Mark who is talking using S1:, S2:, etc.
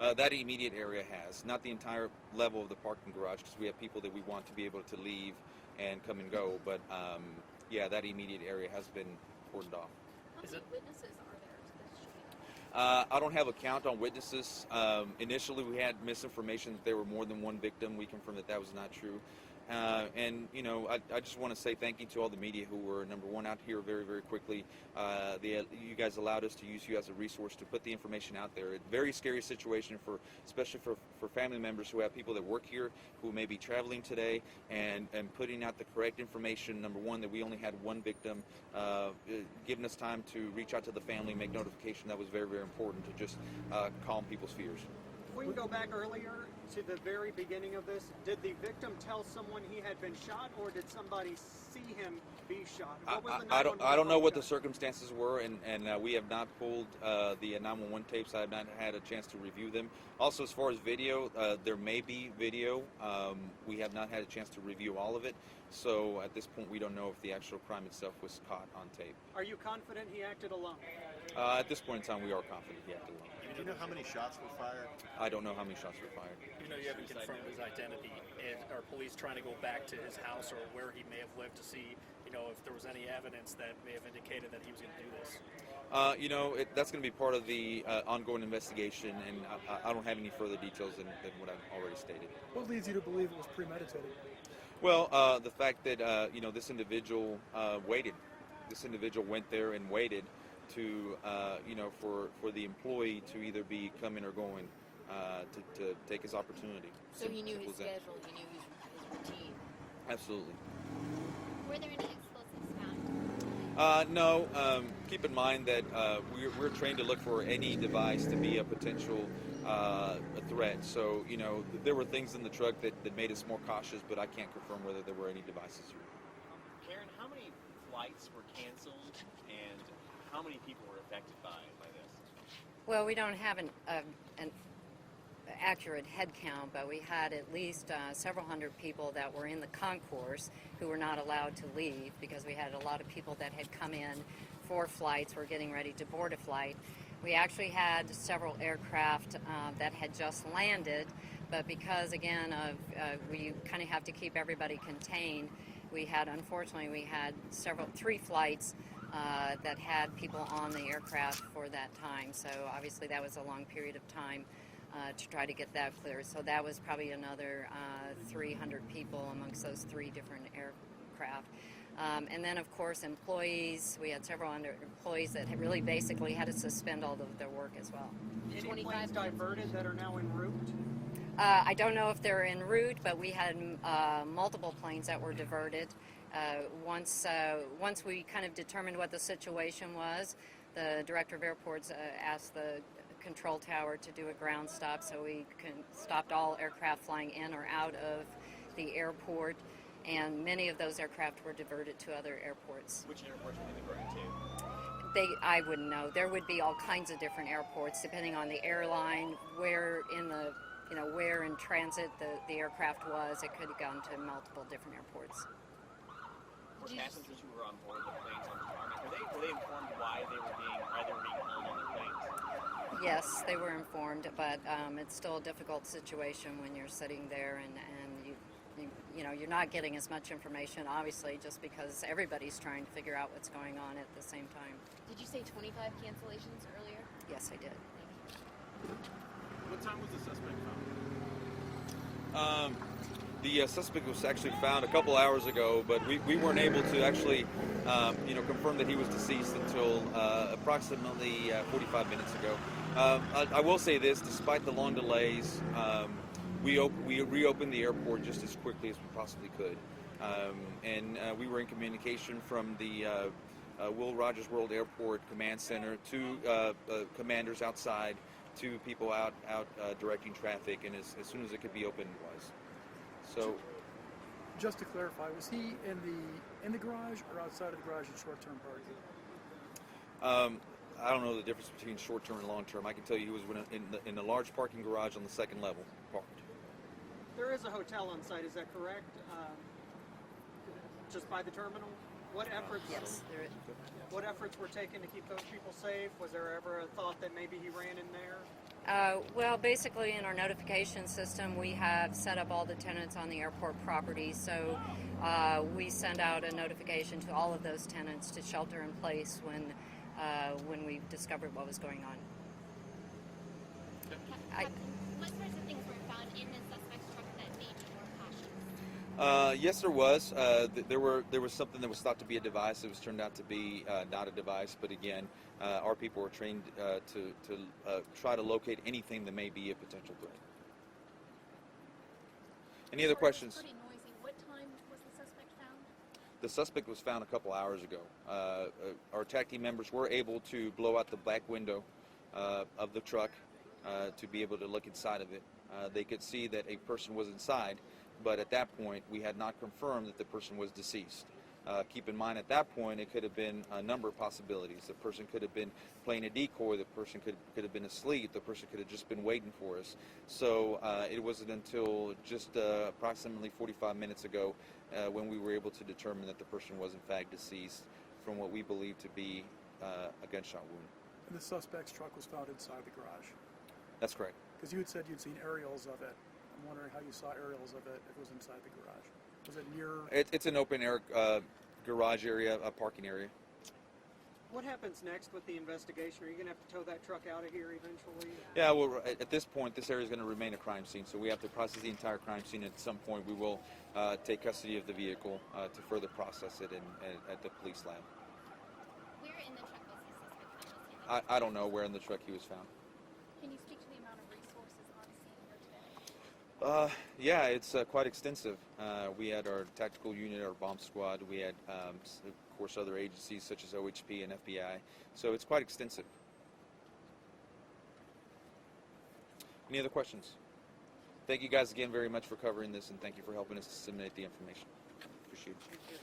S1: That immediate area has, not the entire level of the parking garage, because we have people that we want to be able to leave and come and go. But yeah, that immediate area has been cordoned off.
S2: How many witnesses are there to this shooting?
S1: I don't have a count on witnesses. Initially, we had misinformation that there were more than one victim. We confirmed that that was not true. And, you know, I just want to say thank you to all the media who were, number one, out here very, very quickly. You guys allowed us to use you as a resource to put the information out there. A very scary situation, especially for family members who have people that work here who may be traveling today, and putting out the correct information. Number one, that we only had one victim, giving us time to reach out to the family, make notification. That was very, very important to just calm people's fears.
S3: If we can go back earlier to the very beginning of this, did the victim tell someone he had been shot, or did somebody see him be shot? What was the
S1: I don't know what the circumstances were, and we have not pulled the 911 tapes. I have not had a chance to review them. Also, as far as video, there may be video. We have not had a chance to review all of it. So at this point, we don't know if the actual crime itself was caught on tape.
S3: Are you confident he acted alone?
S1: At this point in time, we are confident he acted alone.
S4: Do you know how many shots were fired?
S1: I don't know how many shots were fired.
S5: You know, you haven't confirmed his identity. Are police trying to go back to his house or where he may have lived to see, you know, if there was any evidence that may have indicated that he was going to do this?
S1: You know, that's going to be part of the ongoing investigation, and I don't have any further details than what I've already stated.
S6: What leads you to believe it was premeditated?
S1: Well, the fact that, you know, this individual waited. This individual went there and waited to, you know, for the employee to either be coming or going to take his opportunity.
S2: So he knew his schedule, he knew his routine.
S1: Absolutely.
S7: Were there any explosives found?
S1: No. Keep in mind that we're trained to look for any device to be a potential a threat. So, you know, there were things in the truck that made us more cautious, but I can't confirm whether there were any devices.
S8: Karen, how many flights were canceled, and how many people were affected by this?
S9: Well, we don't have an accurate head count, but we had at least several hundred people that were in the concourse who were not allowed to leave because we had a lot of people that had come in for flights, were getting ready to board a flight. We actually had several aircraft that had just landed, but because, again, we kind of have to keep everybody contained, unfortunately, we had three flights that had people on the aircraft for that time. So obviously that was a long period of time to try to get that cleared. So that was probably another 300 people amongst those three different aircraft. And then, of course, employees. We had several employees that had really basically had to suspend all of their work as well.
S3: Any planes diverted that are now en route?
S9: I don't know if they're en route, but we had multiple planes that were diverted. Once we kind of determined what the situation was, the director of airports asked the control tower to do a ground stop, so we stopped all aircraft flying in or out of the airport, and many of those aircraft were diverted to other airports.
S8: Which airports were they diverted to?
S9: I wouldn't know. There would be all kinds of different airports depending on the airline, where in transit the aircraft was. It could have gone to multiple different airports.
S8: Were passengers who were on board the planes on the tarmac, were they informed why they were being held on the planes?
S9: Yes, they were informed, but it's still a difficult situation when you're sitting there and you know, you're not getting as much information, obviously, just because everybody's trying to figure out what's going on at the same time.
S2: Did you say 25 cancellations earlier?
S9: Yes, I did.
S4: What time was the suspect found?
S1: The suspect was actually found a couple hours ago, but we weren't able to actually, you know, confirm that he was deceased until approximately 45 minutes ago. I will say this: despite the long delays, we reopened the airport just as quickly as we possibly could, and we were in communication from the Will Rogers World Airport Command Center to commanders outside, to people out directing traffic, and as soon as it could be open, it was. So,
S6: just to clarify, was he in the garage or outside of the garage in short-term parking?
S1: I don't know the difference between short-term and long-term. I can tell you he was in a large parking garage on the second level parked.
S3: There is a hotel on site, is that correct? Just by the terminal? What efforts?
S9: Yes, there is.
S3: What efforts were taken to keep those people safe? Was there ever a thought that maybe he ran in there?
S9: Well, basically, in our notification system, we have set up all the tenants on the airport property. So we send out a notification to all of those tenants to shelter in place when we discovered what was going on.
S7: Captain, what sorts of things were found in the suspect's truck that made you more cautious?
S1: Yes, there was. There was something that was thought to be a device. It was turned out to be not a device. But again, our people were trained to try to locate anything that may be a potential threat. Any other questions?
S2: Pretty noisy. What time was the suspect found?
S1: The suspect was found a couple hours ago. Our TAC team members were able to blow out the back window of the truck to be able to look inside of it. They could see that a person was inside, but at that point we had not confirmed that the person was deceased. Keep in mind, at that point it could have been a number of possibilities. The person could have been playing a decoy, the person could have been asleep, the person could have just been waiting for us. So it wasn't until just approximately 45 minutes ago when we were able to determine that the person was in fact deceased from what we believe to be a gunshot wound.
S6: And the suspect's truck was found inside the garage.
S1: That's correct.
S6: Because you had said you'd seen aerials of it. I'm wondering how you saw aerials of it if it was inside the garage. Was it near?
S1: It's an open air garage area, a parking area.
S3: What happens next with the investigation? Are you going to have to tow that truck out of here eventually?
S1: Yeah, well, at this point, this area is going to remain a crime scene, so we have to process the entire crime scene. At some point, we will take custody of the vehicle to further process it at the police lab.
S7: Where in the truck was the suspect found?
S1: I don't know where in the truck he was found.
S2: Can you speak to the amount of resources on scene here today?
S1: Yeah, it's quite extensive. We had our tactical unit, our bomb squad. We had, of course, other agencies such as OHP and FBI. So it's quite extensive. Any other questions? Thank you guys again very much for covering this, and thank you for helping us disseminate the information. Appreciate it.